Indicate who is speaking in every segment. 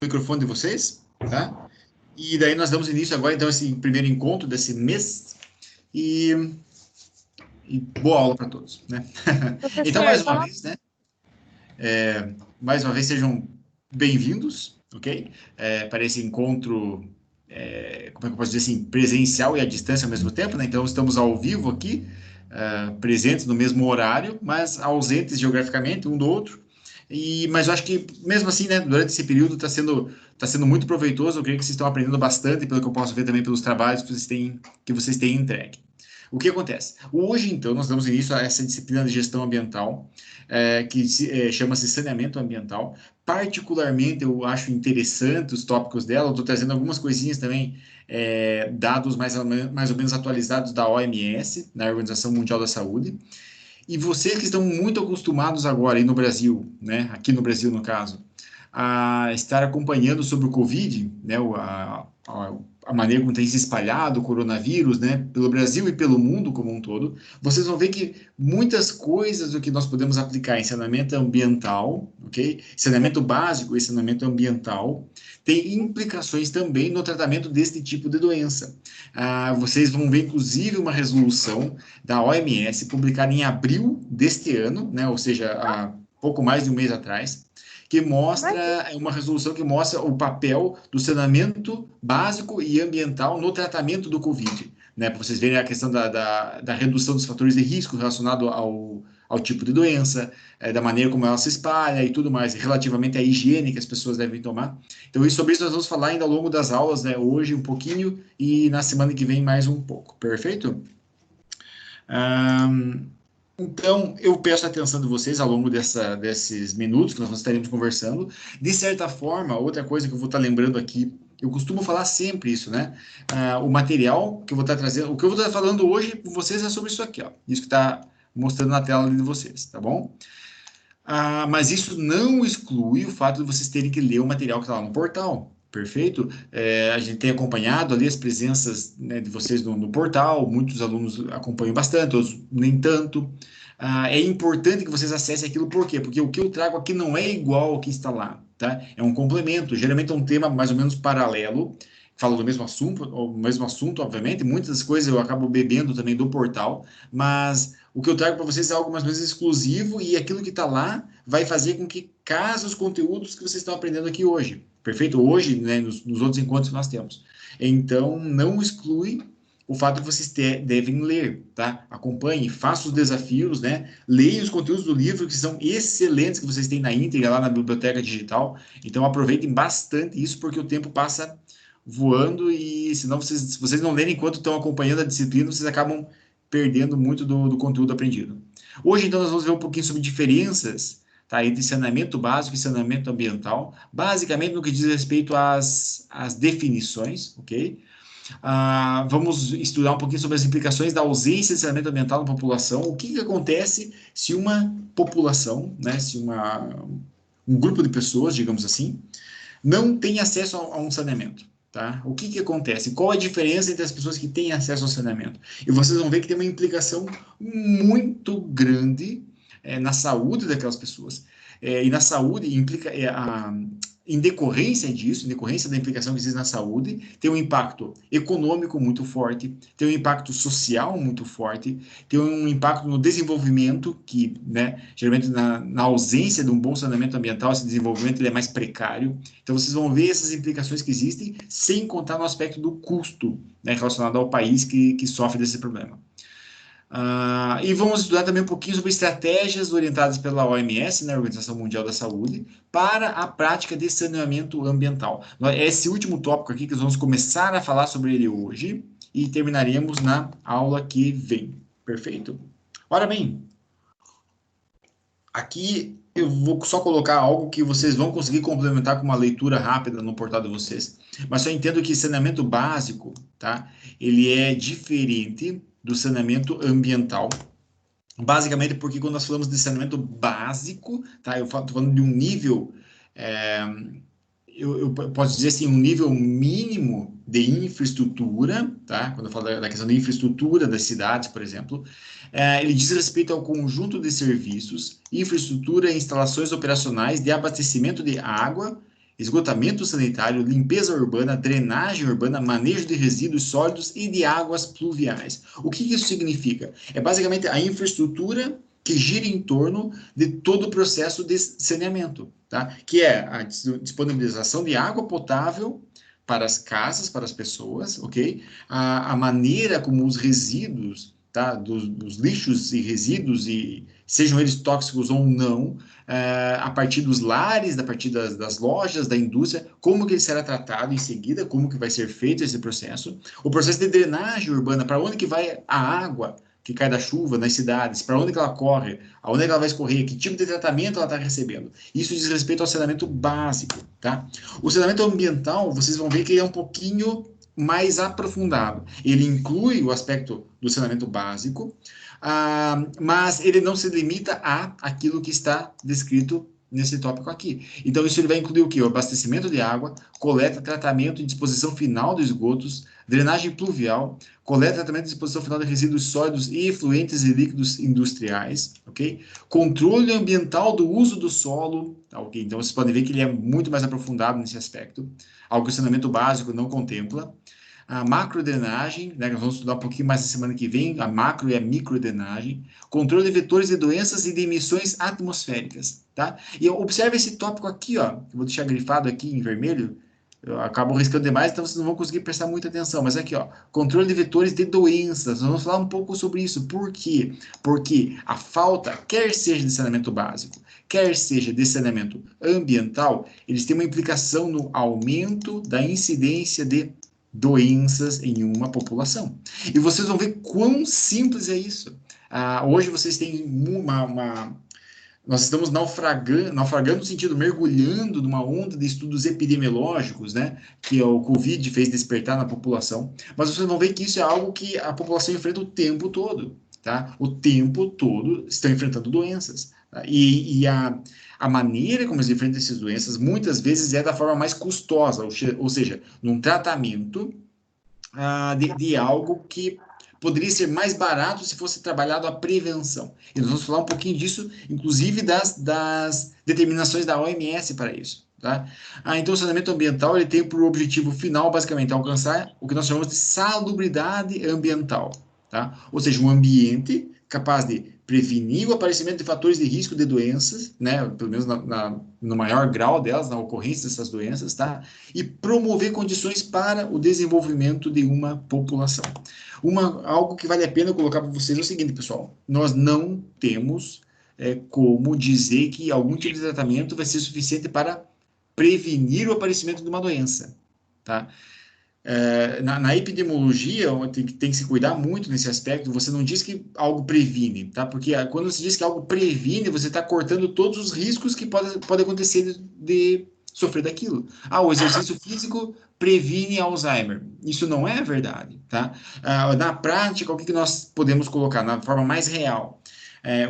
Speaker 1: microfone de vocês, tá? E daí nós damos início agora, então, a esse primeiro encontro desse mês. E boa aula para todos, né? Então,
Speaker 2: Professor, só...
Speaker 1: mais uma vez, sejam bem-vindos, ok? Para esse encontro, como é que eu posso dizer assim, presencial e à distância ao mesmo tempo, né? Então, estamos ao vivo aqui, presentes no mesmo horário, mas ausentes geograficamente um do outro. Mas eu acho que, mesmo assim, né, durante esse período está sendo muito proveitoso. Eu creio que vocês estão aprendendo bastante, pelo que eu posso ver também pelos trabalhos que vocês têm entregue. O que acontece? Hoje, então, nós damos início a essa disciplina de gestão ambiental, chama-se saneamento ambiental. Particularmente, eu acho interessante os tópicos dela. Eu estou trazendo algumas coisinhas também, dados mais ou menos atualizados da OMS, na Organização Mundial da Saúde. E vocês que estão muito acostumados agora aí no Brasil, né, aqui no Brasil no caso, a estar acompanhando sobre o Covid, né, a maneira como tem se espalhado o coronavírus, né, pelo Brasil e pelo mundo como um todo, vocês vão ver que muitas coisas do que nós podemos aplicar em saneamento ambiental, ok? Saneamento básico e saneamento ambiental, tem implicações também no tratamento deste tipo de doença. Vocês vão ver, inclusive, uma resolução da OMS publicada em abril deste ano, né, ou seja, há pouco mais de um mês atrás, que mostra uma resolução que mostra o papel do saneamento básico e ambiental no tratamento do Covid, né? Para vocês verem a questão da redução dos fatores de risco relacionado ao tipo de doença, da maneira como ela se espalha e tudo mais, relativamente à higiene que as pessoas devem tomar. Então, sobre isso nós vamos falar ainda ao longo das aulas, né? Hoje um pouquinho e na semana que vem mais um pouco. Perfeito? Então, eu peço a atenção de vocês ao longo desses minutos que nós estaremos conversando. De certa forma, outra coisa que eu vou estar lembrando aqui, eu costumo falar sempre isso, né? O material que eu vou estar trazendo, o que eu vou estar falando hoje com vocês é sobre isso aqui, ó. Isso que está mostrando na tela de vocês, tá bom? Mas isso não exclui o fato de vocês terem que ler o material que está lá no portal. Perfeito? A gente tem acompanhado ali as presenças, né, de vocês no portal, muitos alunos acompanham bastante, outros nem tanto. É importante que vocês acessem aquilo, por quê? Porque o que eu trago aqui não é igual ao que está lá, tá? É um complemento, geralmente é um tema mais ou menos paralelo, fala do mesmo assunto, obviamente, muitas das coisas eu acabo bebendo também do portal, mas o que eu trago para vocês é algo mais ou menos exclusivo e aquilo que está lá vai fazer com que case os conteúdos que vocês estão aprendendo aqui hoje. Perfeito? Hoje, né, nos outros encontros que nós temos. Então, não exclui o fato de vocês devem ler, tá? Acompanhe, faça os desafios, né? Leia os conteúdos do livro, que são excelentes, que vocês têm na íntegra, lá na biblioteca digital. Então, aproveitem bastante isso, porque o tempo passa voando e senão se vocês não lerem enquanto estão acompanhando a disciplina, vocês acabam perdendo muito do conteúdo aprendido. Hoje, então, nós vamos ver um pouquinho sobre diferenças, tá, entre saneamento básico e saneamento ambiental, basicamente no que diz respeito às definições, ok? Vamos estudar um pouquinho sobre as implicações da ausência de saneamento ambiental na população, o que acontece se uma população, né, se um grupo de pessoas, digamos assim, não tem acesso a um saneamento. Tá? O que acontece? Qual a diferença entre as pessoas que têm acesso ao saneamento? E vocês vão ver que tem uma implicação muito grande na saúde daquelas pessoas. E na saúde implica em decorrência disso, em decorrência da implicação que existe na saúde, tem um impacto econômico muito forte, tem um impacto social muito forte, tem um impacto no desenvolvimento, que, né, geralmente na ausência de um bom saneamento ambiental, esse desenvolvimento ele é mais precário. Então, vocês vão ver essas implicações que existem, sem contar no aspecto do custo, né, relacionado ao país que sofre desse problema. E vamos estudar também um pouquinho sobre estratégias orientadas pela OMS, né, Organização Mundial da Saúde, para a prática de saneamento ambiental. Esse último tópico aqui que nós vamos começar a falar sobre ele hoje e terminaremos na aula que vem. Perfeito? Ora bem, aqui eu vou só colocar algo que vocês vão conseguir complementar com uma leitura rápida no portal de vocês. Mas só entendo que saneamento básico, tá? Ele é diferente do saneamento ambiental. Basicamente porque quando nós falamos de saneamento básico, tá? Eu estou falando de um nível, eu posso dizer assim, um nível mínimo de infraestrutura, tá? Quando eu falo da questão de infraestrutura das cidades, por exemplo, ele diz respeito ao conjunto de serviços, infraestrutura e instalações operacionais de abastecimento de água, esgotamento sanitário, limpeza urbana, drenagem urbana, manejo de resíduos sólidos e de águas pluviais. O que isso significa? É basicamente a infraestrutura que gira em torno de todo o processo de saneamento, tá? Que é a disponibilização de água potável para as casas, para as pessoas, ok? A maneira como os resíduos, tá? Dos lixos e resíduos, e sejam eles tóxicos ou não, a partir dos lares, a partir das lojas, da indústria, como que ele será tratado em seguida, como que vai ser feito esse processo. O processo de drenagem urbana, para onde que vai a água que cai da chuva nas cidades, para onde que ela corre, aonde que ela vai escorrer, que tipo de tratamento ela está recebendo. Isso diz respeito ao saneamento básico, tá? O saneamento ambiental, vocês vão ver que ele é um pouquinho mais aprofundado. Ele inclui o aspecto do saneamento básico, mas ele não se limita a aquilo que está descrito nesse tópico aqui. Então, isso ele vai incluir o quê? O abastecimento de água, coleta, tratamento e disposição final de esgotos, drenagem pluvial, coleta, tratamento e disposição final de resíduos sólidos e efluentes e líquidos industriais, ok? Controle ambiental do uso do solo, tá, ok? Então, vocês podem ver que ele é muito mais aprofundado nesse aspecto, algo que o saneamento básico não contempla. A macrodrenagem, né, nós vamos estudar um pouquinho mais na semana que vem, a macro e a microdrenagem, controle de vetores de doenças e de emissões atmosféricas, tá? E observe esse tópico aqui, ó, eu vou deixar grifado aqui em vermelho, eu acabo riscando demais, então vocês não vão conseguir prestar muita atenção, mas aqui, ó, controle de vetores de doenças, nós vamos falar um pouco sobre isso, por quê? Porque a falta, quer seja de saneamento básico, quer seja de saneamento ambiental, eles têm uma implicação no aumento da incidência de doenças em uma população. E vocês vão ver quão simples é isso. Hoje vocês têm nós estamos naufragando no sentido, mergulhando numa onda de estudos epidemiológicos, né, que o Covid fez despertar na população, mas vocês vão ver que isso é algo que a população enfrenta o tempo todo, tá? O tempo todo estão enfrentando doenças. Tá? A maneira como eles enfrentam essas doenças, muitas vezes, é da forma mais custosa, ou seja, num tratamento de algo que poderia ser mais barato se fosse trabalhado a prevenção. E nós vamos falar um pouquinho disso, inclusive das determinações da OMS para isso. Tá? Então, o saneamento ambiental ele tem por objetivo final, basicamente, alcançar o que nós chamamos de salubridade ambiental. Tá? Ou seja, um ambiente capaz de prevenir o aparecimento de fatores de risco de doenças, né, pelo menos no maior grau delas, na ocorrência dessas doenças, tá? E promover condições para o desenvolvimento de uma população. Algo que vale a pena colocar para vocês é o seguinte, pessoal, nós não temos como dizer que algum tipo de tratamento vai ser suficiente para prevenir o aparecimento de uma doença, tá? Na epidemiologia, tem que se cuidar muito nesse aspecto. Você não diz que algo previne, tá? Porque quando você diz que algo previne, você está cortando todos os riscos que pode acontecer de sofrer daquilo. O exercício físico previne Alzheimer. Isso não é verdade, tá? Na prática, o que nós podemos colocar na forma mais real?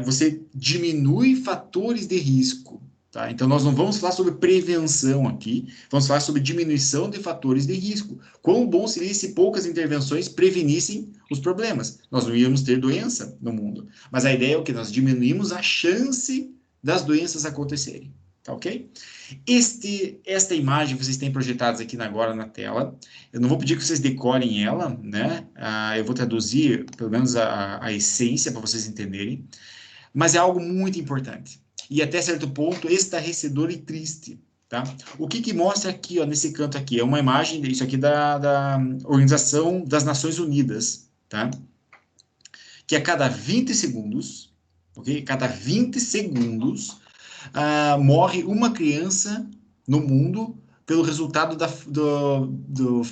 Speaker 1: Você diminui fatores de risco. Tá? Então, nós não vamos falar sobre prevenção aqui, vamos falar sobre diminuição de fatores de risco. Quão bom seria se poucas intervenções prevenissem os problemas? Nós não íamos ter doença no mundo. Mas a ideia é o que? Nós diminuímos a chance das doenças acontecerem. Tá ok? Esta imagem vocês têm projetadas aqui agora na tela. Eu não vou pedir que vocês decorem ela, né? Eu vou traduzir, pelo menos, a essência para vocês entenderem. Mas é algo muito importante. E até certo ponto estarrecedor e triste, tá? O que mostra aqui, ó, nesse canto aqui, é uma imagem, isso aqui da Organização das Nações Unidas, tá? Que a cada 20 segundos, ok? Cada 20 segundos, morre uma criança no mundo pelo resultado do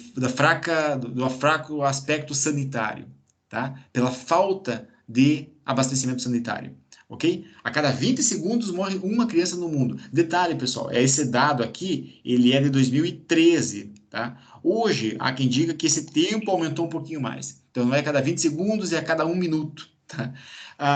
Speaker 1: fraco aspecto sanitário, tá? Pela falta de abastecimento sanitário. Ok? A cada 20 segundos morre uma criança no mundo. Detalhe, pessoal, esse dado aqui, ele é de 2013, tá? Hoje, há quem diga que esse tempo aumentou um pouquinho mais. Então, não é a cada 20 segundos, é a cada 1 minuto, tá?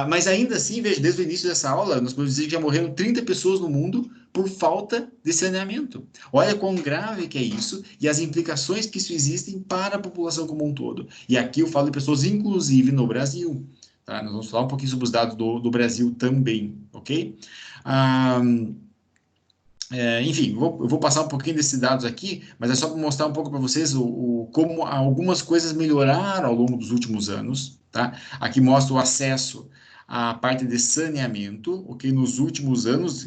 Speaker 1: Mas ainda assim, veja, desde o início dessa aula, nós podemos dizer que já morreram 30 pessoas no mundo por falta de saneamento. Olha quão grave que é isso e as implicações que isso existem para a população como um todo. E aqui eu falo de pessoas, inclusive, no Brasil. Tá? Nós vamos falar um pouquinho sobre os dados do Brasil também, ok? Enfim, eu vou passar um pouquinho desses dados aqui, mas é só para mostrar um pouco para vocês como algumas coisas melhoraram ao longo dos últimos anos, tá? Aqui mostra o acesso à parte de saneamento, ok? Nos últimos anos,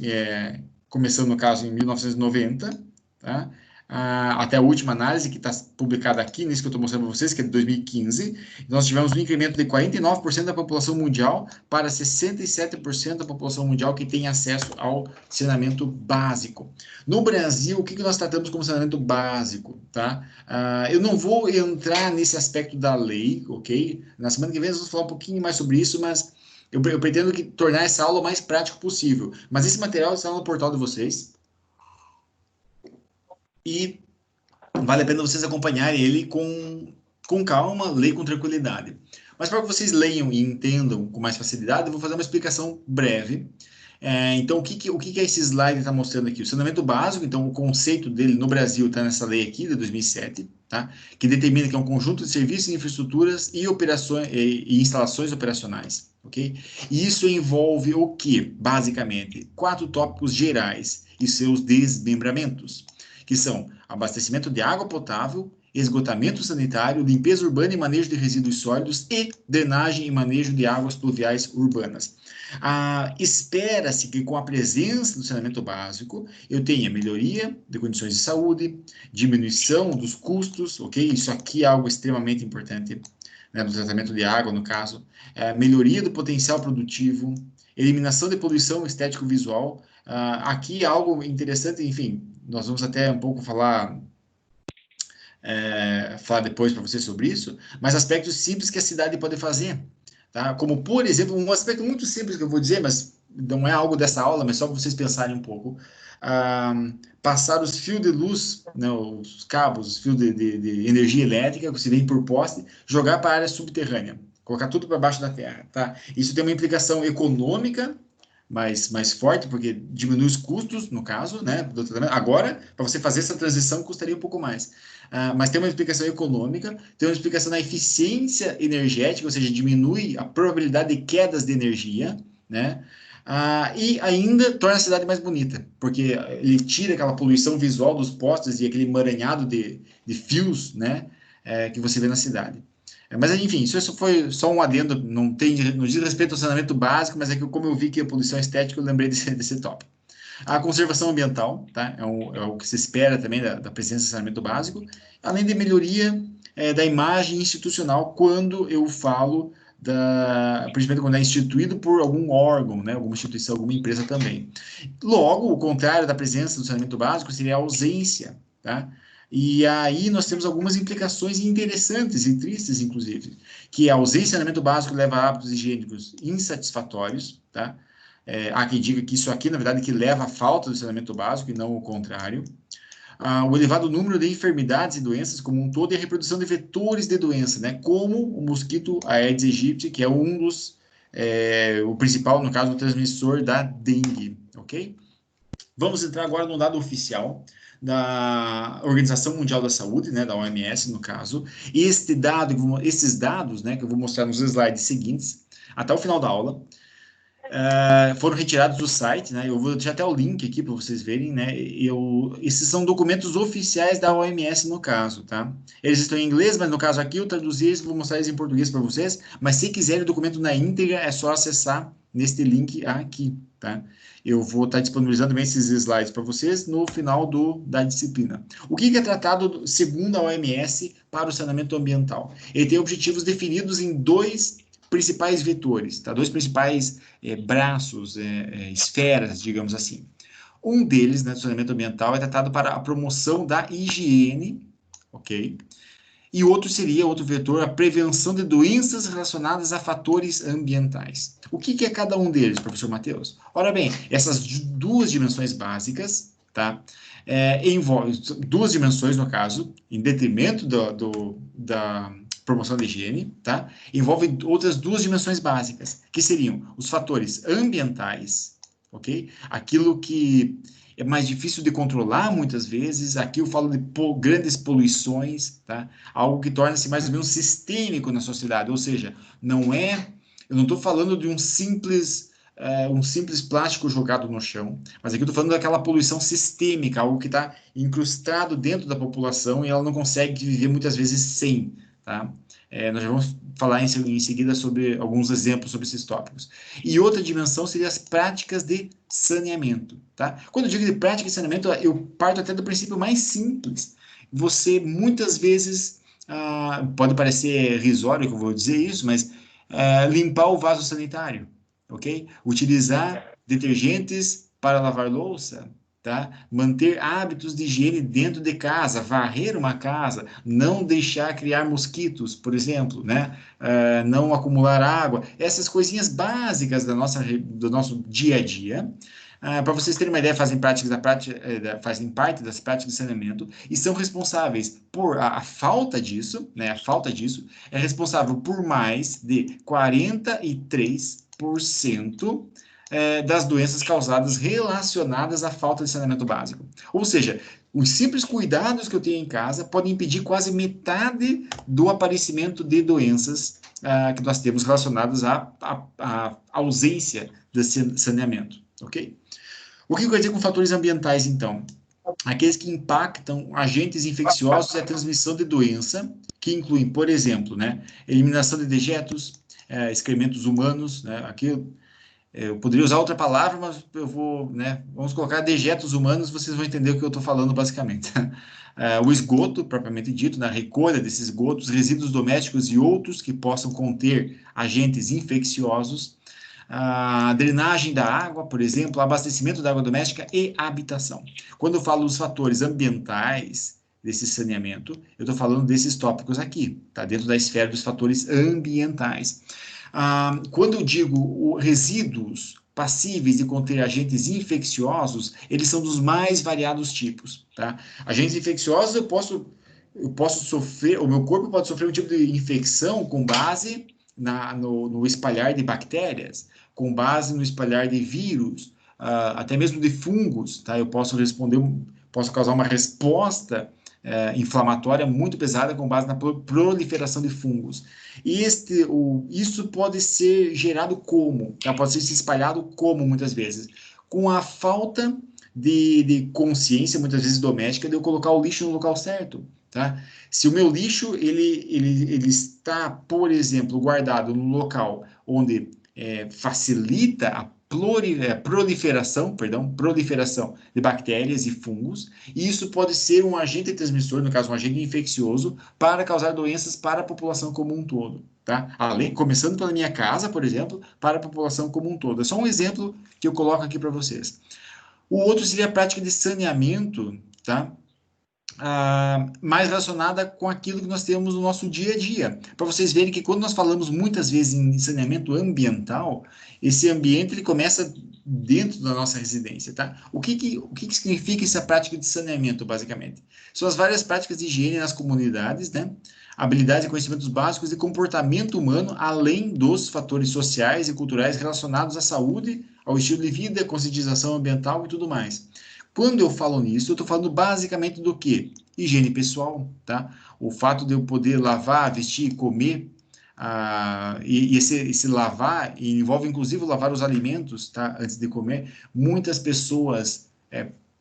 Speaker 1: começando no caso em 1990, tá? Até a última análise que está publicada aqui, nisso que eu estou mostrando para vocês, que é de 2015, nós tivemos um incremento de 49% da população mundial para 67% da população mundial que tem acesso ao saneamento básico. No Brasil, o que nós tratamos como saneamento básico, tá? Eu não vou entrar nesse aspecto da lei, ok? Na semana que vem nós vamos falar um pouquinho mais sobre isso, mas eu pretendo tornar essa aula o mais prático possível. Mas esse material está no portal de vocês e vale a pena vocês acompanharem ele com calma, ler com tranquilidade. Mas para que vocês leiam e entendam com mais facilidade, eu vou fazer uma explicação breve. Então, o que esse slide está mostrando aqui? O saneamento básico, então, o conceito dele no Brasil está nessa lei aqui, de 2007, tá? Que determina que é um conjunto de serviços, infraestruturas e operações e instalações operacionais, ok? E isso envolve o que, basicamente? 4 tópicos gerais e seus desmembramentos, que são abastecimento de água potável, esgotamento sanitário, limpeza urbana e manejo de resíduos sólidos e drenagem e manejo de águas pluviais urbanas. Espera-se que com a presença do saneamento básico eu tenha melhoria de condições de saúde, diminuição dos custos, ok? Isso aqui é algo extremamente importante, né, no tratamento de água, no caso, melhoria do potencial produtivo, eliminação de poluição estético-visual. Aqui algo interessante, enfim, nós vamos até um pouco falar depois para vocês sobre isso, mas aspectos simples que a cidade pode fazer, tá? Como, por exemplo, um aspecto muito simples que eu vou dizer, mas não é algo dessa aula, mas só para vocês pensarem um pouco, ah, passar os fios de luz, né, os cabos, os fios de energia elétrica, que se vem por poste, jogar para a área subterrânea, colocar tudo para baixo da terra, tá? Isso tem uma implicação econômica mais forte, porque diminui os custos, no caso, né, do tratamento. Agora, para você fazer essa transição, custaria um pouco mais. Mas tem uma explicação econômica, tem uma explicação na eficiência energética, ou seja, diminui a probabilidade de quedas de energia, né? E ainda torna a cidade mais bonita, porque ele tira aquela poluição visual dos postes e aquele emaranhado de fios, né, que você vê na cidade. Mas, enfim, isso foi só um adendo, não diz respeito ao saneamento básico, mas é que como eu vi que a poluição estética, eu lembrei desse tópico. A conservação ambiental, tá? É o que se espera também da presença de saneamento básico, além de melhoria da imagem institucional quando eu falo principalmente quando é instituído por algum órgão, né? Alguma instituição, alguma empresa também. Logo, o contrário da presença do saneamento básico seria a ausência, tá? E aí nós temos algumas implicações interessantes e tristes, inclusive, que a ausência de saneamento básico leva a hábitos higiênicos insatisfatórios, tá? Há quem diga que isso aqui, na verdade, que leva à falta do saneamento básico e não o contrário. O elevado número de enfermidades e doenças como um todo e a reprodução de vetores de doença, né? Como o mosquito Aedes aegypti, que é o principal, no caso, o transmissor da dengue, ok? Vamos entrar agora no dado oficial da Organização Mundial da Saúde, né, da OMS, no caso. E esses dados, né, que eu vou mostrar nos slides seguintes, até o final da aula, foram retirados do site, né? Eu vou deixar até o link aqui para vocês verem, né? Esses são documentos oficiais da OMS no caso, tá? Eles estão em inglês, mas no caso aqui eu traduzi eles, vou mostrar eles em português para vocês. Mas se quiserem o documento na íntegra, é só acessar neste link aqui, tá? Eu vou estar disponibilizando também esses slides para vocês no final da disciplina. O que é tratado, segundo a OMS, para o saneamento ambiental? Ele tem objetivos definidos em dois principais vetores, tá? Dois principais braços, esferas, digamos assim. Um deles, né, do saneamento ambiental, é tratado para a promoção da higiene, ok? E outro vetor, a prevenção de doenças relacionadas a fatores ambientais. O que é cada um deles, professor Matheus? Ora bem, essas duas dimensões básicas, tá? Envolvem duas dimensões, no caso, em detrimento da promoção da higiene, tá? Envolve outras duas dimensões básicas, que seriam os fatores ambientais, ok? Aquilo que é mais difícil de controlar muitas vezes. Aqui eu falo de grandes poluições, tá? Algo que torna-se mais ou menos sistêmico na sociedade, ou seja, eu não estou falando de um simples um simples plástico jogado no chão, mas aqui eu estou falando daquela poluição sistêmica, algo que está incrustado dentro da população e ela não consegue viver muitas vezes sem, tá? Nós já vamos falar em seguida sobre alguns exemplos sobre esses tópicos. E outra dimensão seria as práticas de saneamento, tá? Quando eu digo de prática de saneamento, eu parto até do princípio mais simples. Você, muitas vezes, pode parecer risório que eu vou dizer isso, mas limpar o vaso sanitário, ok? Utilizar detergentes para lavar louça, tá? Manter hábitos de higiene dentro de casa, varrer uma casa, não deixar criar mosquitos, por exemplo, né? Não acumular água, essas coisinhas básicas do nosso dia a dia. Para vocês terem uma ideia, fazem parte das práticas de saneamento e são responsáveis por a falta disso, né? A falta disso é responsável por mais de 43% das doenças causadas relacionadas à falta de saneamento básico. Ou seja, os simples cuidados que eu tenho em casa podem impedir quase metade do aparecimento de doenças que nós temos relacionadas à ausência de saneamento, ok? O que eu quero dizer com fatores ambientais, então? Aqueles que impactam agentes infecciosos e a transmissão de doença, que incluem, por exemplo, né, eliminação de dejetos, excrementos humanos, né, aqui eu poderia usar outra palavra, mas eu vou, né, vamos colocar dejetos humanos, vocês vão entender o que eu estou falando basicamente. O esgoto, propriamente dito, na recolha desses esgotos, resíduos domésticos e outros que possam conter agentes infecciosos, a drenagem da água, por exemplo, abastecimento da água doméstica e habitação. Quando eu falo dos fatores ambientais desse saneamento, eu estou falando desses tópicos aqui, tá? Dentro da esfera dos fatores ambientais. Quando eu digo resíduos passíveis de conter agentes infecciosos, eles são dos mais variados tipos, tá? Agentes infecciosos eu posso sofrer, o meu corpo pode sofrer um tipo de infecção com base no espalhar de bactérias, com base no espalhar de vírus, até mesmo de fungos, tá? Eu posso causar uma resposta inflamatória muito pesada com base na proliferação de fungos. Isso pode ser gerado como? Tá? Pode ser se espalhado como, muitas vezes? Com a falta de consciência, muitas vezes doméstica, de eu colocar o lixo no local certo. Tá? Se o meu lixo ele está, por exemplo, guardado no local onde facilita a proliferação de bactérias e fungos, e isso pode ser um agente transmissor, no caso, um agente infeccioso, para causar doenças para a população como um todo. Tá? Começando pela minha casa, por exemplo, para a população como um todo. É só um exemplo que eu coloco aqui para vocês. O outro seria a prática de saneamento, tá? Mais relacionada com aquilo que nós temos no nosso dia a dia. Para vocês verem que quando nós falamos muitas vezes em saneamento ambiental, esse ambiente ele começa dentro da nossa residência, tá? O que significa essa prática de saneamento, basicamente? São as várias práticas de higiene nas comunidades, né? Habilidades e conhecimentos básicos de comportamento humano, além dos fatores sociais e culturais relacionados à saúde, ao estilo de vida, conscientização ambiental e tudo mais. Quando eu falo nisso, eu estou falando basicamente do quê? Higiene pessoal, tá? O fato de eu poder lavar, vestir, comer, e esse lavar envolve inclusive lavar os alimentos, tá? Antes de comer. Muitas pessoas,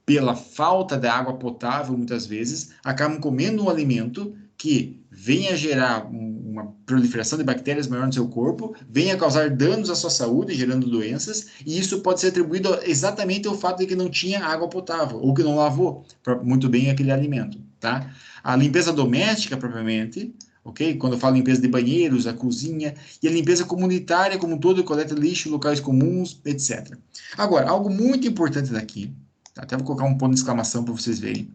Speaker 1: pela falta de água potável, muitas vezes, acabam comendo um alimento que venha gerar uma proliferação de bactérias maior no seu corpo, venha causar danos à sua saúde, gerando doenças, e isso pode ser atribuído exatamente ao fato de que não tinha água potável, ou que não lavou muito bem aquele alimento, tá? A limpeza doméstica, propriamente, ok? Quando eu falo limpeza de banheiros, a cozinha, e a limpeza comunitária como um todo, coleta de lixo, locais comuns, etc. Agora, algo muito importante daqui, tá? Até vou colocar um ponto de exclamação para vocês verem,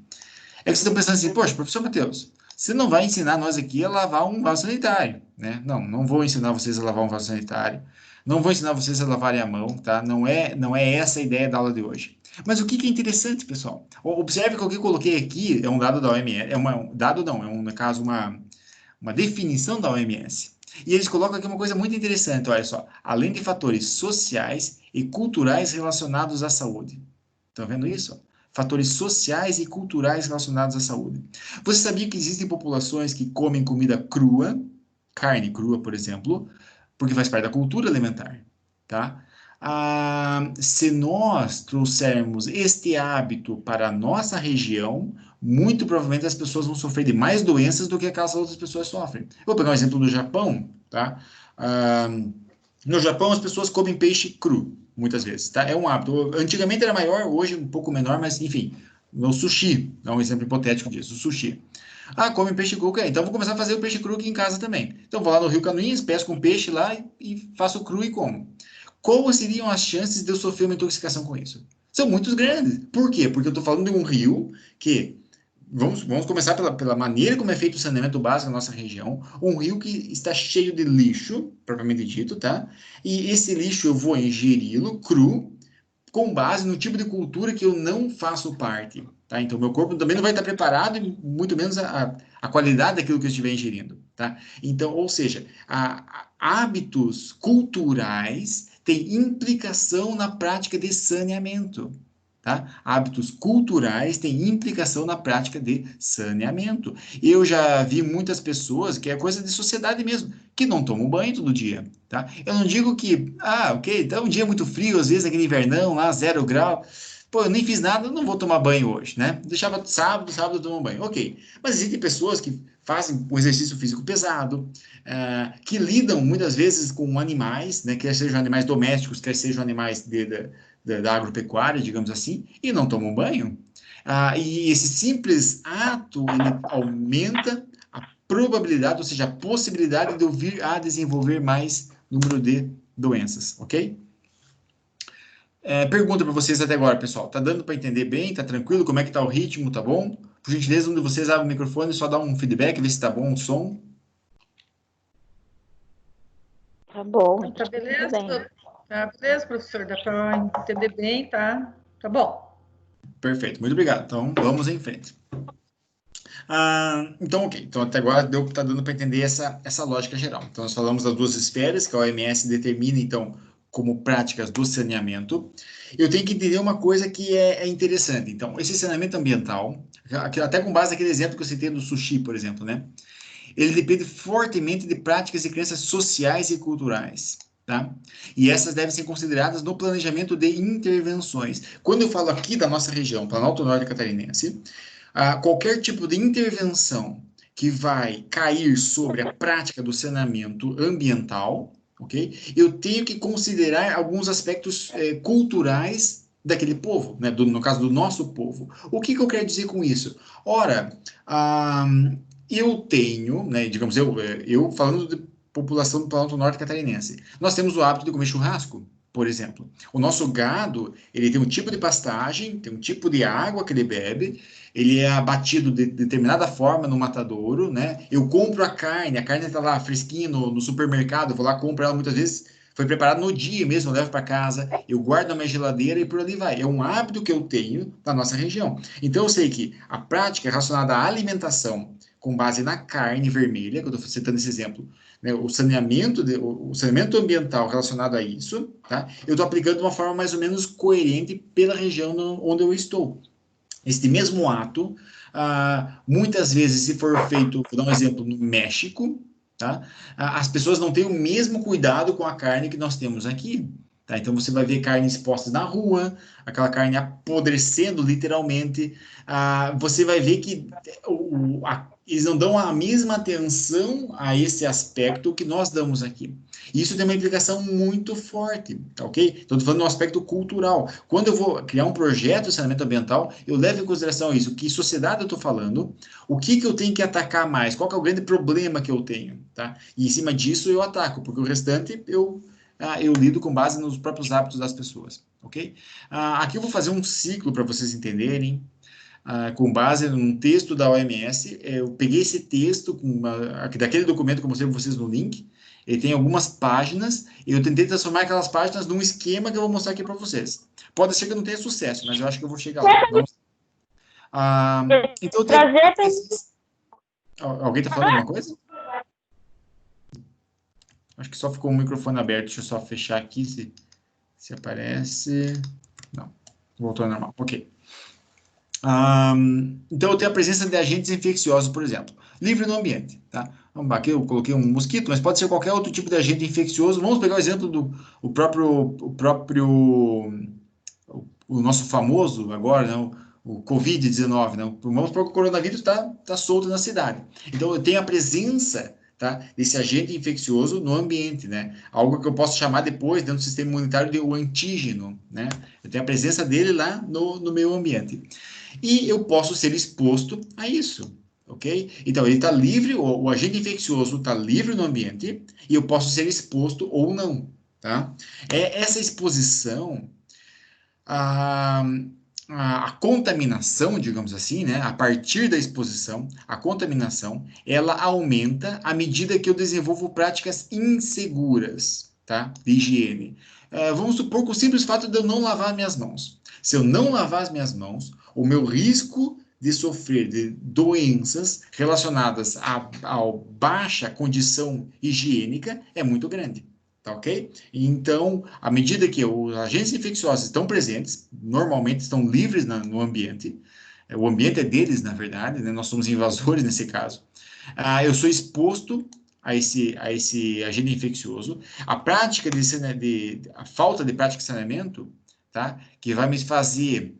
Speaker 1: é que vocês estão pensando assim, poxa, professor Matheus, você não vai ensinar nós aqui a lavar um vaso sanitário, né? Não, não vou ensinar vocês a lavar um vaso sanitário. Não vou ensinar vocês a lavarem a mão, tá? Não é essa a ideia da aula de hoje. Mas o que é interessante, pessoal? Observe que o que eu coloquei aqui é um dado da OMS, dado não, no caso, uma definição da OMS. E eles colocam aqui uma coisa muito interessante, olha só. Além de fatores sociais e culturais relacionados à saúde. Estão vendo isso? Fatores sociais e culturais relacionados à saúde. Você sabia que existem populações que comem comida crua, carne crua, por exemplo, porque faz parte da cultura alimentar, tá? se nós trouxermos este hábito para a nossa região, muito provavelmente as pessoas vão sofrer de mais doenças do que aquelas outras pessoas sofrem. Eu vou pegar um exemplo do Japão, tá? Ah, no Japão, as pessoas comem peixe cru, muitas vezes, tá? É um hábito. Antigamente era maior, hoje um pouco menor, mas enfim. O sushi, é um exemplo hipotético disso, o sushi. Ah, come peixe cru, ok. Então vou começar a fazer o peixe cru aqui em casa também. Então vou lá no Rio Canoinhas, pesco um peixe lá e faço cru e como. Quais seriam as chances de eu sofrer uma intoxicação com isso? São muito grandes. Por quê? Porque eu estou falando de um rio que vamos começar pela maneira como é feito o saneamento básico na nossa região. Um rio que está cheio de lixo, propriamente dito, tá? E esse lixo eu vou ingeri-lo cru, com base no tipo de cultura que eu não faço parte, tá? Então, meu corpo também não vai estar preparado, e muito menos a qualidade daquilo que eu estiver ingerindo, tá? Então, ou seja, hábitos culturais têm implicação na prática de saneamento. Tá? Hábitos culturais têm implicação na prática de saneamento. Eu já vi muitas pessoas, que é coisa de sociedade mesmo, que não tomam banho todo dia. Tá? Eu não digo que, ok, tá um dia muito frio, às vezes aquele invernão lá, 0 grau. Pô, eu nem fiz nada, eu não vou tomar banho hoje, né? Deixava sábado eu tomo banho. Ok. Mas existem pessoas que fazem um exercício físico pesado, que lidam muitas vezes com animais, né? Quer sejam animais domésticos, quer sejam animais da agropecuária, digamos assim, e não tomam banho. E esse simples ato, ele aumenta a probabilidade, ou seja, a possibilidade de eu vir a desenvolver mais número de doenças, ok? Pergunta para vocês até agora, pessoal. Tá dando para entender bem? Tá tranquilo? Como é que tá o ritmo? Tá bom? Por gentileza, um de vocês abre o microfone e só dá um feedback, ver se tá bom o som.
Speaker 2: Tá bom.
Speaker 3: Tá beleza? Tá beleza, professor? Dá para entender bem, tá? Tá bom.
Speaker 1: Perfeito, muito obrigado. Então, vamos em frente. Então, ok. Então, até agora tá dando para entender essa lógica geral. Então, nós falamos das duas esferas, que a OMS determina, então, como práticas do saneamento. Eu tenho que entender uma coisa que é interessante. Então, esse saneamento ambiental, até com base naquele exemplo que eu citei do sushi, por exemplo, né? Ele depende fortemente de práticas e crenças sociais e culturais. Tá? E essas devem ser consideradas no planejamento de intervenções. Quando eu falo aqui da nossa região, Planalto Norte Catarinense, qualquer tipo de intervenção que vai cair sobre a prática do saneamento ambiental, ok? Eu tenho que considerar alguns aspectos culturais daquele povo, né? No caso do nosso povo. O que eu quero dizer com isso? Ora, eu tenho, né, digamos, eu falando de população do Planalto Norte Catarinense, nós temos o hábito de comer churrasco, por exemplo. O nosso gado, ele tem um tipo de pastagem, tem um tipo de água que ele bebe, ele é abatido de determinada forma no matadouro, né? Eu compro a carne está lá fresquinha no supermercado, eu vou lá, compro ela muitas vezes, foi preparado no dia mesmo, eu levo para casa, eu guardo na minha geladeira e por ali vai. É um hábito que eu tenho na nossa região. Então eu sei que a prática relacionada à alimentação com base na carne vermelha, que eu estou citando esse exemplo, né, o saneamento ambiental relacionado a isso, tá? Eu estou aplicando de uma forma mais ou menos coerente pela região onde eu estou. Este mesmo ato, muitas vezes, se for feito, vou dar um exemplo, no México, tá? As pessoas não têm o mesmo cuidado com a carne que nós temos aqui. Tá? Então, você vai ver carne exposta na rua, aquela carne apodrecendo, literalmente. Você vai ver que eles não dão a mesma atenção a esse aspecto que nós damos aqui. Isso tem uma implicação muito forte, tá ok? Estou falando no aspecto cultural. Quando eu vou criar um projeto de saneamento ambiental, eu levo em consideração isso, que sociedade eu estou falando, o que eu tenho que atacar mais, qual que é o grande problema que eu tenho, tá? E em cima disso eu ataco, porque o restante eu lido com base nos próprios hábitos das pessoas, ok? Aqui eu vou fazer um ciclo para vocês entenderem, com base num texto da OMS. Eu peguei esse texto daquele documento que eu mostrei para vocês no link. Ele tem algumas páginas e eu tentei transformar aquelas páginas num esquema que eu vou mostrar aqui para vocês. Pode ser que eu não tenha sucesso, mas eu acho que eu vou chegar lá. Então, alguém está falando alguma coisa? Acho que só ficou o microfone aberto. Deixa eu só fechar aqui se aparece. Não, voltou ao normal. Ok. Então, eu tenho a presença de agentes infecciosos, por exemplo, livre no ambiente. Tá? aqui eu coloquei um mosquito, mas pode ser qualquer outro tipo de agente infeccioso. Vamos pegar o exemplo do o nosso famoso agora, né, o Covid-19, né? Vamos supor que o coronavírus está solto na cidade. Então, eu tenho a presença, tá, desse agente infeccioso no ambiente, né? Algo que eu posso chamar depois, dentro do sistema imunitário, de o antígeno, né? Eu tenho a presença dele lá no meu ambiente. E eu posso ser exposto a isso, ok? Então, ele está livre, o agente infeccioso está livre no ambiente, e eu posso ser exposto ou não, tá? Essa exposição a, a contaminação, digamos assim, né, a partir da exposição, a contaminação, ela aumenta à medida que eu desenvolvo práticas inseguras, tá, de higiene. Vamos supor que o simples fato de eu não lavar minhas mãos. Se eu não lavar as minhas mãos, o meu risco de sofrer de doenças relacionadas à baixa condição higiênica é muito grande. Tá ok? Então, à medida que os agentes infecciosos estão presentes, normalmente estão livres no ambiente, o ambiente é deles, na verdade, né? Nós somos invasores nesse caso. Eu sou exposto a esse agente infeccioso. A prática a falta de prática de saneamento, tá? Que vai me fazer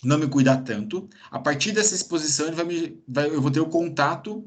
Speaker 1: não me cuidar tanto. A partir dessa exposição, eu vou ter o contato,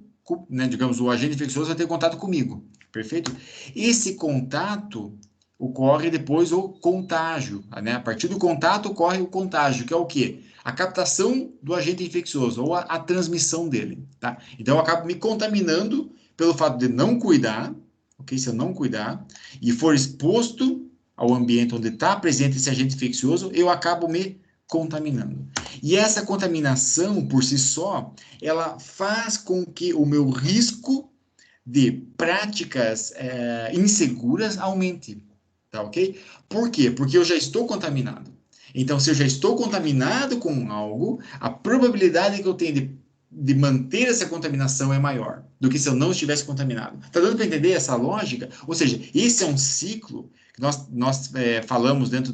Speaker 1: né, digamos, o agente infeccioso vai ter contato comigo, perfeito? Esse contato ocorre depois o contágio, né? A partir do contato ocorre o contágio, que é o quê? A captação do agente infeccioso ou a transmissão dele, tá? Então eu acabo me contaminando pelo fato de não cuidar, ok? Se eu não cuidar e for exposto ao ambiente onde está presente esse agente infeccioso, eu acabo me contaminando. E essa contaminação, por si só, ela faz com que o meu risco de práticas inseguras aumente, tá ok? Por quê? Porque eu já estou contaminado. Então, se eu já estou contaminado com algo, a probabilidade que eu tenho de manter essa contaminação é maior do que se eu não estivesse contaminado. Tá dando para entender essa lógica? Ou seja, esse é um ciclo que nós falamos dentro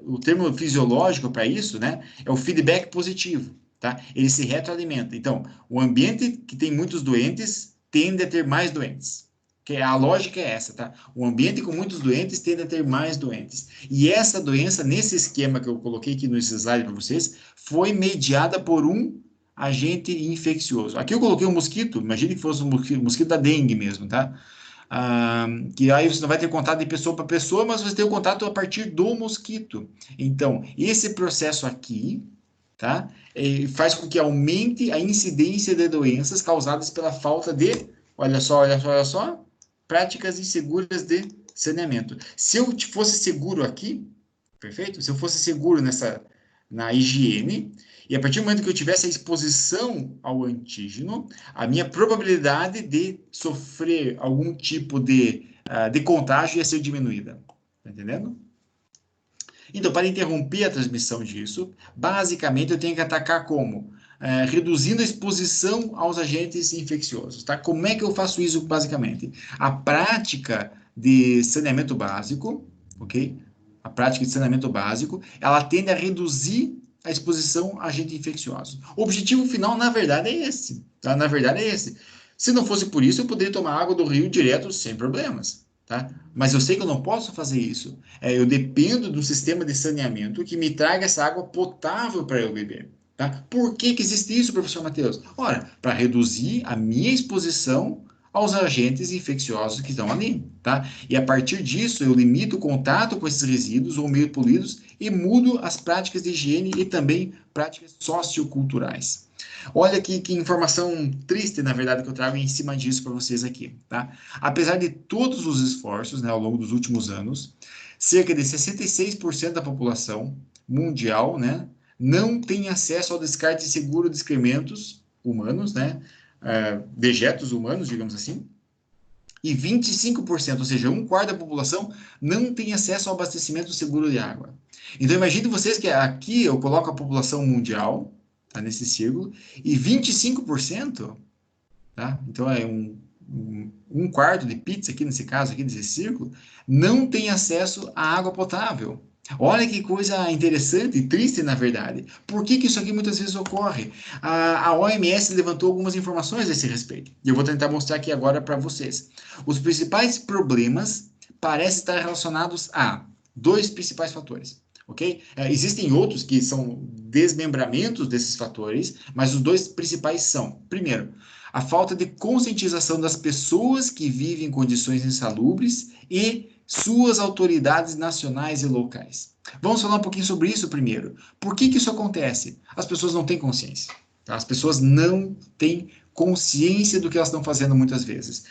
Speaker 1: o termo fisiológico para isso, né, é o feedback positivo, tá? Ele se retroalimenta. Então, o ambiente que tem muitos doentes tende a ter mais doentes. Que a lógica é essa, tá? O ambiente com muitos doentes tende a ter mais doentes. E essa doença, nesse esquema que eu coloquei aqui no slide para vocês, foi mediada por um agente infeccioso. Aqui eu coloquei um mosquito, imagine que fosse um mosquito da dengue mesmo, tá? Que aí você não vai ter contato de pessoa para pessoa, mas você tem o contato a partir do mosquito. Então, esse processo aqui, tá, faz com que aumente a incidência de doenças causadas pela falta de, olha só, práticas inseguras de saneamento. Se eu fosse seguro aqui, perfeito? Se eu fosse seguro na higiene, e a partir do momento que eu tivesse a exposição ao antígeno, a minha probabilidade de sofrer algum tipo de contágio ia ser diminuída. Tá entendendo? Então, para interromper a transmissão disso, basicamente eu tenho que atacar como? Reduzindo a exposição aos agentes infecciosos, tá? Como é que eu faço isso, basicamente? A prática de saneamento básico, ok? A prática de saneamento básico, ela tende a reduzir a exposição a agentes infecciosos. O objetivo final, na verdade, é esse, tá? Na verdade, é esse. Se não fosse por isso, eu poderia tomar água do rio direto sem problemas, tá? Mas eu sei que eu não posso fazer isso. Eu dependo do sistema de saneamento que me traga essa água potável para eu beber. Tá? Por que existe isso, professor Matheus? Ora, para reduzir a minha exposição aos agentes infecciosos que estão ali. Tá? E a partir disso, eu limito o contato com esses resíduos ou meio poluídos e mudo as práticas de higiene e também práticas socioculturais. Olha que informação triste, na verdade, que eu trago em cima disso para vocês aqui. Tá? Apesar de todos os esforços, né, ao longo dos últimos anos, cerca de 66% da população mundial, né, não tem acesso ao descarte seguro de excrementos humanos, né, dejetos humanos, digamos assim, e 25%, ou seja, um quarto da população, não tem acesso ao abastecimento seguro de água. Então, imagine vocês que aqui eu coloco a população mundial, tá, nesse círculo, e 25%, tá? Então, é um quarto de pizza aqui, nesse caso, aqui nesse círculo, não tem acesso à água potável. Olha que coisa interessante e triste, na verdade. Por que que isso aqui muitas vezes ocorre? A OMS levantou algumas informações a esse respeito. E eu vou tentar mostrar aqui agora para vocês. Os principais problemas parecem estar relacionados a dois principais fatores. Ok? Existem outros que são desmembramentos desses fatores, mas os dois principais são, primeiro, a falta de conscientização das pessoas que vivem em condições insalubres e suas autoridades nacionais e locais. Vamos falar um pouquinho sobre isso primeiro. Por que que isso acontece? As pessoas não têm consciência. Tá? As pessoas não têm consciência do que elas estão fazendo muitas vezes.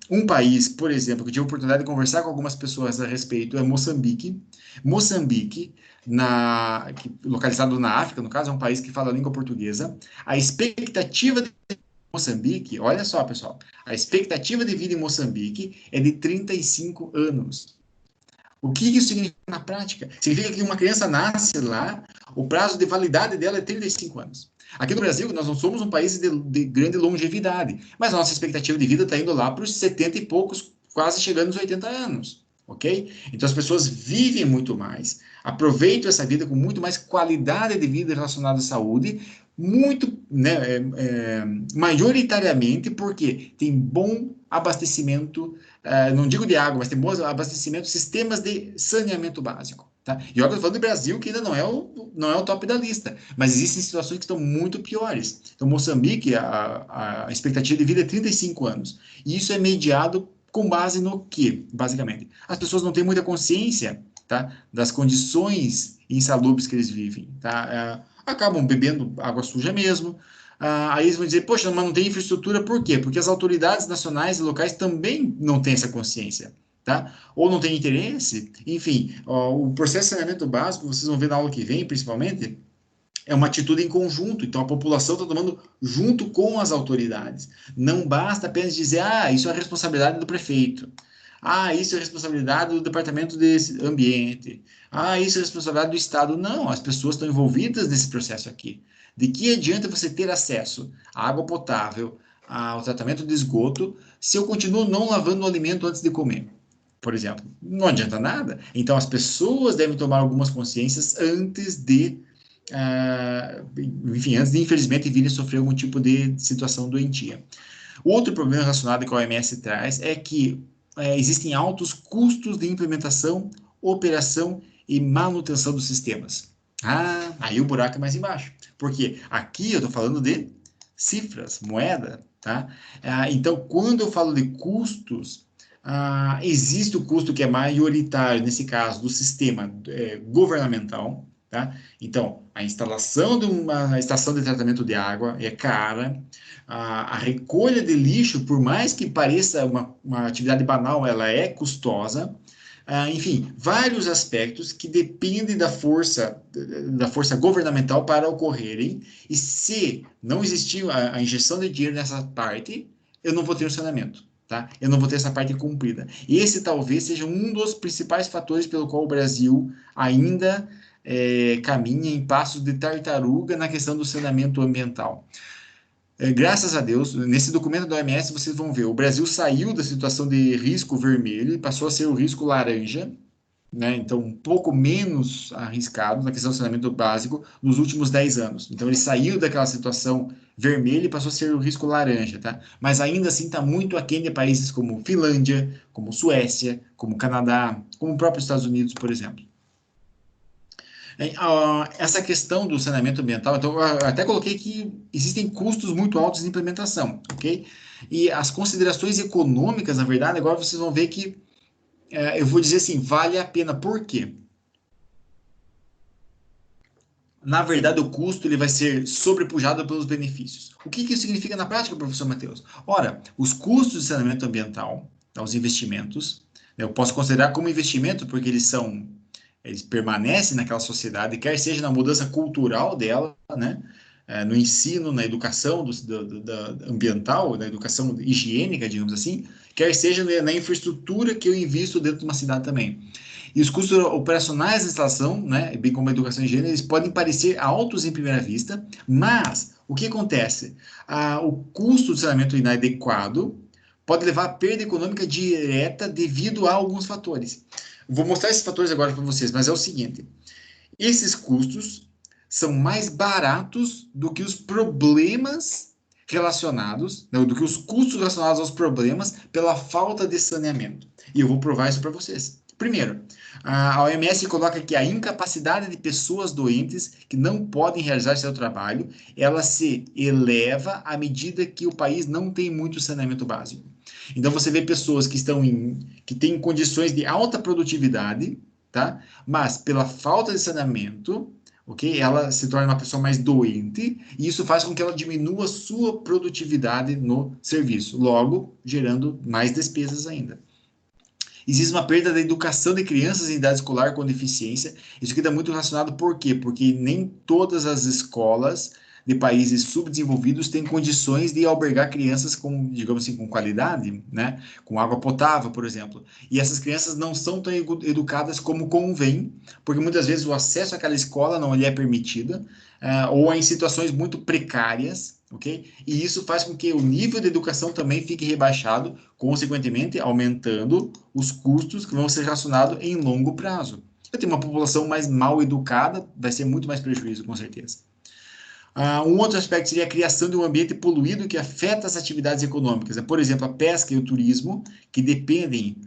Speaker 1: Um país, por exemplo, que eu tive a oportunidade de conversar com algumas pessoas a respeito é Moçambique. Moçambique, localizado na África, no caso, é um país que fala a língua portuguesa. A expectativa de Moçambique, olha só, pessoal, a expectativa de vida em Moçambique é de 35 anos. O que isso significa na prática? Significa que uma criança nasce lá, o prazo de validade dela é 35 anos. Aqui no Brasil, nós não somos um país de grande longevidade, mas a nossa expectativa de vida está indo lá para os 70 e poucos, quase chegando aos 80 anos, ok? Então as pessoas vivem muito mais, aproveitam essa vida com muito mais qualidade de vida relacionada à saúde, muito, né, majoritariamente porque tem bom abastecimento, não digo de água, mas tem bom abastecimento, sistemas de saneamento básico. Tá? E olha, eu estou falando do Brasil, que ainda não é o top da lista, mas existem situações que estão muito piores. Então, Moçambique, a expectativa de vida é 35 anos. E isso é mediado com base no quê, basicamente? As pessoas não têm muita consciência, tá, das condições insalubres que eles vivem. Tá? Acabam bebendo água suja mesmo. Aí eles vão dizer, poxa, mas não tem infraestrutura, por quê? Porque as autoridades nacionais e locais também não têm essa consciência. Tá? Ou não tem interesse, enfim, o processo de saneamento básico, vocês vão ver na aula que vem, principalmente, é uma atitude em conjunto, então a população está tomando junto com as autoridades. Não basta apenas dizer, isso é responsabilidade do prefeito, isso é responsabilidade do departamento de ambiente, isso é responsabilidade do Estado. Não, as pessoas estão envolvidas nesse processo aqui. De que adianta você ter acesso à água potável, ao tratamento de esgoto, se eu continuo não lavando o alimento antes de comer? Por exemplo, não adianta nada. Então, as pessoas devem tomar algumas consciências antes de, enfim, antes de, infelizmente, virem sofrer algum tipo de situação doentia. Outro problema relacionado que a OMS traz é que existem altos custos de implementação, operação e manutenção dos sistemas. Aí o buraco é mais embaixo. Porque aqui eu estou falando de cifras, moeda, tá? Então, quando eu falo de custos, existe o custo que é maioritário, nesse caso, do sistema governamental, tá? Então, a instalação de uma estação de tratamento de água é cara, a recolha de lixo, por mais que pareça uma atividade banal, ela é custosa, enfim, vários aspectos que dependem da força governamental para ocorrerem, e se não existir a injeção de dinheiro nessa parte, eu não vou ter o saneamento. Tá? Eu não vou ter essa parte cumprida. E esse talvez seja um dos principais fatores pelo qual o Brasil ainda caminha em passos de tartaruga na questão do saneamento ambiental. Graças a Deus, nesse documento da OMS, vocês vão ver, o Brasil saiu da situação de risco vermelho e passou a ser o risco laranja, né? Então, um pouco menos arriscado na questão do saneamento básico nos últimos 10 anos. Então, ele saiu daquela situação vermelha e passou a ser o risco laranja, tá? Mas ainda assim está muito aquém de países como Finlândia, como Suécia, como Canadá, como o próprio Estados Unidos, por exemplo. Essa questão do saneamento ambiental, então, eu até coloquei que existem custos muito altos de implementação, ok? E as considerações econômicas, na verdade, agora vocês vão ver que eu vou dizer assim, vale a pena. Por quê? Na verdade, o custo ele vai ser sobrepujado pelos benefícios. O que isso significa na prática, professor Matheus? Ora, os custos de saneamento ambiental, os investimentos, eu posso considerar como investimento porque eles permanecem naquela sociedade, quer seja na mudança cultural dela, né? No ensino, na educação ambiental, na educação higiênica, digamos assim, quer seja na infraestrutura que eu invisto dentro de uma cidade também. E os custos operacionais da instalação, né, bem como a educação e higiene, eles podem parecer altos em primeira vista, mas o que acontece? O custo de saneamento inadequado pode levar a perda econômica direta devido a alguns fatores. Vou mostrar esses fatores agora para vocês, mas é o seguinte, esses custos são mais baratos do que os problemas relacionados, não, do que os custos relacionados aos problemas pela falta de saneamento. E eu vou provar isso para vocês. Primeiro, a OMS coloca que a incapacidade de pessoas doentes que não podem realizar seu trabalho, ela se eleva à medida que o país não tem muito saneamento básico. Então você vê pessoas que têm condições de alta produtividade, tá? Mas pela falta de saneamento, ok? Ela se torna uma pessoa mais doente e isso faz com que ela diminua sua produtividade no serviço, logo gerando mais despesas ainda. Existe uma perda da educação de crianças em idade escolar com deficiência. Isso aqui está muito relacionado por quê? Porque nem todas as escolas de países subdesenvolvidos têm condições de albergar crianças com, digamos assim, com qualidade, né? Com água potável, por exemplo. E essas crianças não são tão educadas como convém, porque muitas vezes o acesso àquela escola não lhe é permitida, ou em situações muito precárias, ok? E isso faz com que o nível de educação também fique rebaixado, consequentemente aumentando os custos que vão ser relacionados em longo prazo. Eu tenho uma população mais mal educada, vai ser muito mais prejuízo, com certeza. Um outro aspecto seria a criação de um ambiente poluído que afeta as atividades econômicas. Por exemplo, a pesca e o turismo, que dependem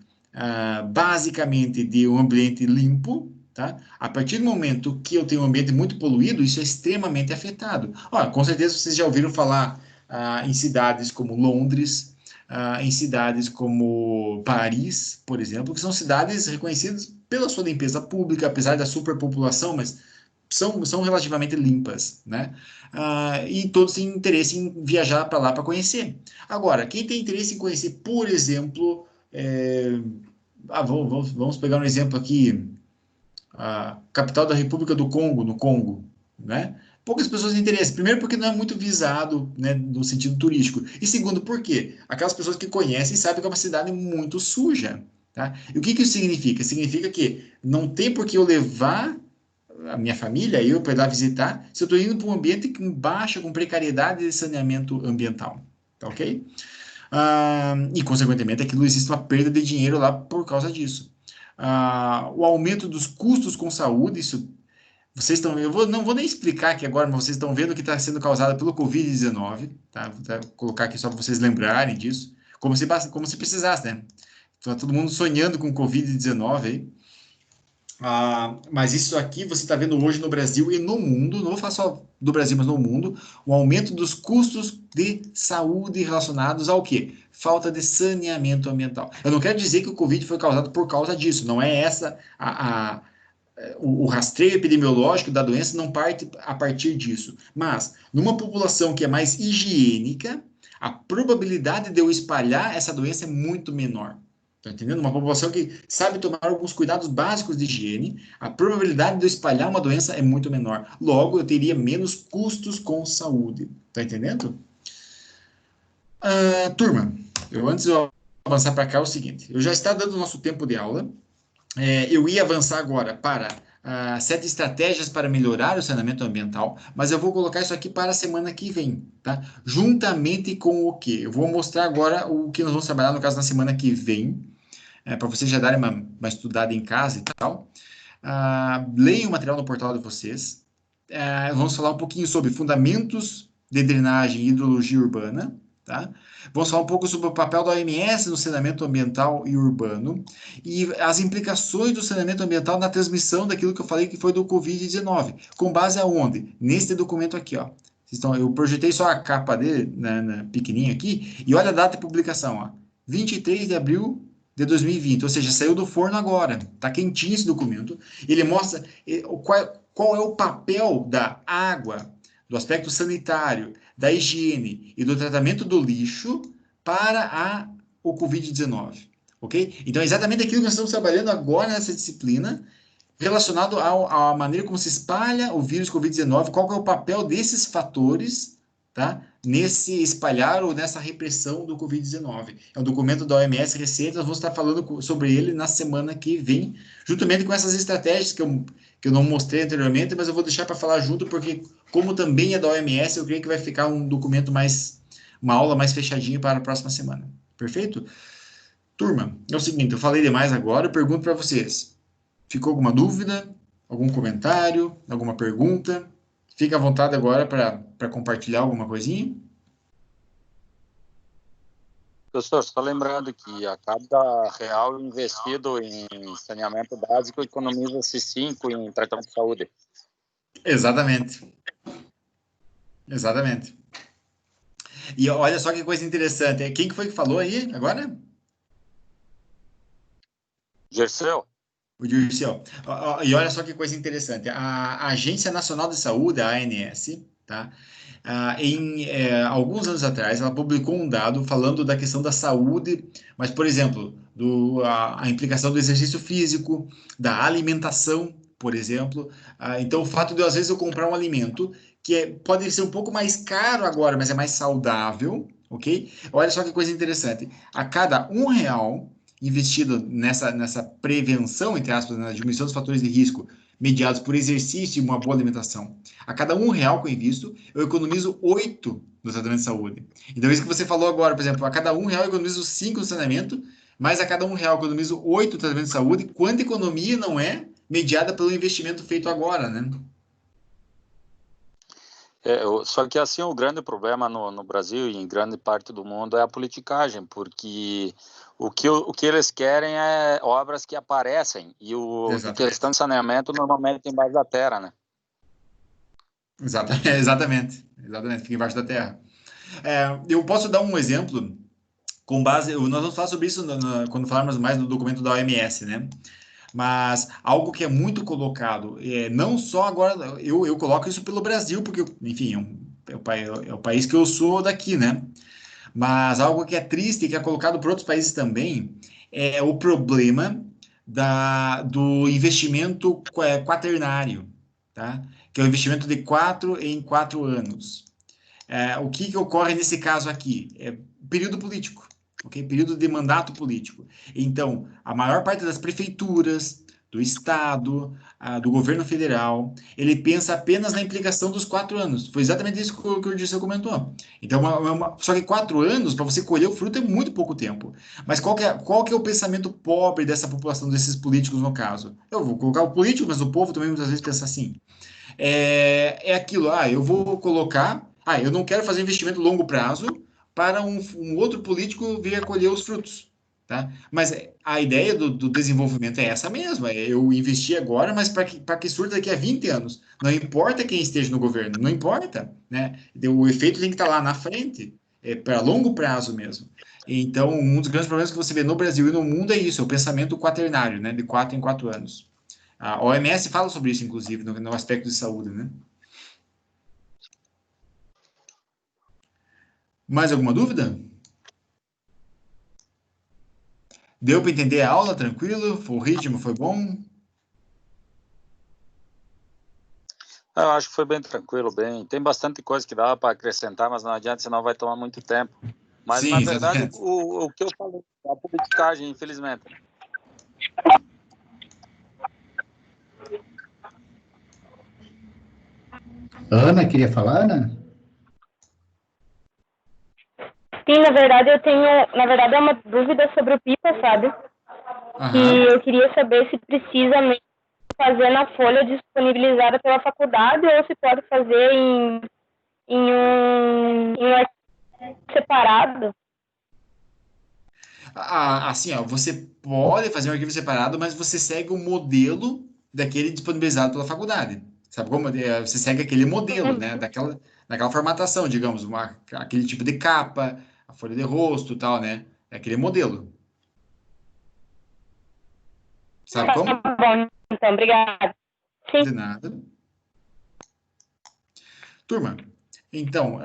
Speaker 1: basicamente de um ambiente limpo, tá? A partir do momento que eu tenho um ambiente muito poluído, isso é extremamente afetado. Com certeza vocês já ouviram falar em cidades como Londres, em cidades como Paris, por exemplo, que são cidades reconhecidas pela sua limpeza pública, apesar da superpopulação, mas são relativamente limpas, né? E todos têm interesse em viajar para lá para conhecer. Agora, quem tem interesse em conhecer, por exemplo, vamos pegar um exemplo aqui, a capital da República do Congo, no Congo, né? Poucas pessoas têm interesse. Primeiro, porque não é muito visado, né, no sentido turístico. E segundo, por quê? Aquelas pessoas que conhecem sabem que é uma cidade muito suja, tá? E o que isso significa? Significa que não tem por que eu levar a minha família, eu para ir lá visitar, se eu estou indo para um ambiente com baixa, com precariedade de saneamento ambiental, tá ok? E, consequentemente, aquilo existe uma perda de dinheiro lá por causa disso. O aumento dos custos com saúde, isso vocês estão, não vou nem explicar aqui agora, mas vocês estão vendo que está sendo causado pelo Covid-19, tá? Vou colocar aqui só para vocês lembrarem disso, como se precisasse, né? Está todo mundo sonhando com Covid-19 aí. Mas isso aqui você está vendo hoje no Brasil e no mundo, não vou falar só do Brasil, mas no mundo, o aumento dos custos de saúde relacionados ao quê? Falta de saneamento ambiental. Eu não quero dizer que o Covid foi causado por causa disso, não é essa o rastreio epidemiológico da doença não parte a partir disso. Mas, numa população que é mais higiênica, a probabilidade de eu espalhar essa doença é muito menor. Tá entendendo? Uma população que sabe tomar alguns cuidados básicos de higiene, a probabilidade de eu espalhar uma doença é muito menor. Logo, eu teria menos custos com saúde. Tá entendendo? Turma, antes de eu avançar para cá, é o seguinte. Eu já está dando o nosso tempo de aula. Eu ia avançar agora para 7 estratégias para melhorar o saneamento ambiental, mas eu vou colocar isso aqui para a semana que vem, tá? Juntamente com o quê? Eu vou mostrar agora o que nós vamos trabalhar, no caso, na semana que vem, para vocês já darem uma estudada em casa e tal. Leiam o material no portal de vocês. Vamos falar um pouquinho sobre fundamentos de drenagem e hidrologia urbana, tá? Vamos falar um pouco sobre o papel da OMS no saneamento ambiental e urbano e as implicações do saneamento ambiental na transmissão daquilo que eu falei que foi do Covid-19. Com base aonde? Neste documento aqui, ó. Eu projetei só a capa dele, pequenininha aqui, e olha a data de publicação, ó. 23 de abril de 2020, ou seja, saiu do forno agora. Tá quentinho esse documento. Ele mostra qual é o papel da água, do aspecto sanitário, da higiene e do tratamento do lixo para o Covid-19, ok? Então, é exatamente aquilo que nós estamos trabalhando agora nessa disciplina, relacionado à maneira como se espalha o vírus Covid-19, qual que é o papel desses fatores, tá? Nesse espalhar ou nessa repressão do Covid-19. É um documento da OMS recente, nós vamos estar falando sobre ele na semana que vem, juntamente com essas estratégias que eu não mostrei anteriormente, mas eu vou deixar para falar junto, porque como também é da OMS, eu creio que vai ficar um documento uma aula mais fechadinha para a próxima semana. Perfeito? Turma, é o seguinte, eu falei demais agora, eu pergunto para vocês. Ficou alguma dúvida? Algum comentário? Alguma pergunta? Fica à vontade agora para compartilhar alguma coisinha.
Speaker 4: Professor, só lembrando que a cada real investido em saneamento básico economiza-se 5 em tratamento de saúde.
Speaker 1: Exatamente. Exatamente. E olha só que coisa interessante. Quem que foi que falou aí agora?
Speaker 4: Gerceu?
Speaker 1: O Dirceu. E olha só que coisa interessante. A Agência Nacional de Saúde, a ANS, tá? Alguns anos atrás, ela publicou um dado falando da questão da saúde, mas, por exemplo, a implicação do exercício físico, da alimentação, por exemplo. Então, o fato de, às vezes, eu comprar um alimento pode ser um pouco mais caro agora, mas é mais saudável, ok? Olha só que coisa interessante. A cada R$ 1 investido nessa prevenção, entre aspas, na diminuição dos fatores de risco mediados por exercício e uma boa alimentação. A cada R$ 1 que eu invisto, eu economizo 8 no tratamento de saúde. Então, isso que você falou agora, por exemplo, a cada R$ 1 eu economizo 5 no saneamento, mas a cada R$ 1 eu economizo 8 no tratamento de saúde. Quanta economia não é mediada pelo investimento feito agora, né?
Speaker 4: Só que assim o grande problema no Brasil e em grande parte do mundo é a politicagem, porque o que eles querem é obras que aparecem e de questão de saneamento normalmente embaixo da terra, né?
Speaker 1: Exatamente, fica embaixo da terra. Eu posso dar um exemplo com base, nós vamos falar sobre isso quando falarmos mais do documento da OMS, né? Mas algo que é muito colocado, não só agora, eu coloco isso pelo Brasil, porque, enfim, é o país que eu sou daqui, né? Mas algo que é triste e que é colocado por outros países também é o problema do investimento quaternário, tá? Que é o investimento de 4 em 4 anos. O que ocorre nesse caso aqui? É período político, ok? Período de mandato político. Então, a maior parte das prefeituras, do Estado, do governo federal, ele pensa apenas na implicação dos 4 anos. Foi exatamente isso que o Dirceu comentou. Então, só que 4 anos, para você colher o fruto, é muito pouco tempo. Mas qual que é o pensamento pobre dessa população, desses políticos, no caso? Eu vou colocar o político, mas o povo também muitas vezes pensa assim. Aquilo, eu vou colocar, eu não quero fazer investimento a longo prazo para um outro político vir a colher os frutos, tá? Mas a ideia do desenvolvimento é essa mesma, eu investir agora, mas para que surta daqui a 20 anos. Não importa quem esteja no governo, não importa, né? O efeito tem que estar lá na frente, para longo prazo mesmo. Então, um dos grandes problemas que você vê no Brasil e no mundo é isso, é o pensamento quaternário, né? De 4 em 4 anos. A OMS fala sobre isso, inclusive, no aspecto de saúde, né? Mais alguma dúvida? Deu para entender a aula? Tranquilo? O ritmo foi bom?
Speaker 4: Eu acho que foi bem tranquilo, tem bastante coisa que dava para acrescentar, mas não adianta, senão vai tomar muito tempo. Mas,
Speaker 1: Sim,
Speaker 4: na verdade,
Speaker 1: exatamente.
Speaker 4: o que eu falei, a politicagem, infelizmente.
Speaker 5: Ana, queria falar, Ana?
Speaker 2: Sim, na verdade na verdade é uma dúvida sobre o PIPA, sabe? E eu queria saber se precisa mesmo fazer na folha disponibilizada pela faculdade ou se pode fazer em um arquivo separado.
Speaker 1: Assim, você pode fazer um arquivo separado, mas você segue o modelo daquele disponibilizado pela faculdade. Sabe como? Você segue aquele modelo, né? Daquela formatação, digamos, aquele tipo de capa, a folha de rosto e tal, né? É aquele modelo. Sabe como?
Speaker 2: Tá bom, então, obrigada. Sim.
Speaker 1: De nada. Turma, então,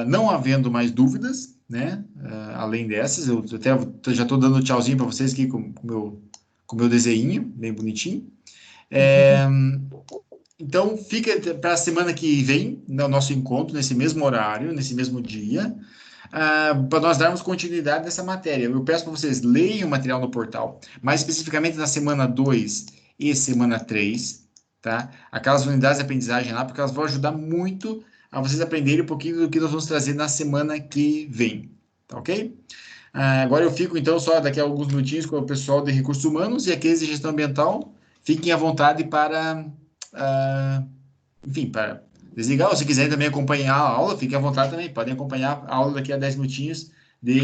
Speaker 1: não havendo mais dúvidas, né? Além dessas, eu até já estou dando tchauzinho para vocês aqui com o meu desenho, bem bonitinho. Então, fica para a semana que vem, no nosso encontro, nesse mesmo horário, nesse mesmo dia, para nós darmos continuidade nessa matéria. Eu peço para vocês leiam o material no portal, mais especificamente na semana 2 e semana 3, tá? Aquelas unidades de aprendizagem lá, porque elas vão ajudar muito a vocês aprenderem um pouquinho do que nós vamos trazer na semana que vem, tá ok? Agora eu fico, então, só daqui a alguns minutinhos com o pessoal de recursos humanos e aqueles de gestão ambiental. Fiquem à vontade para, enfim, para desligar. Ou se quiserem também acompanhar a aula, fiquem à vontade também. Podem acompanhar a aula daqui a 10 minutinhos de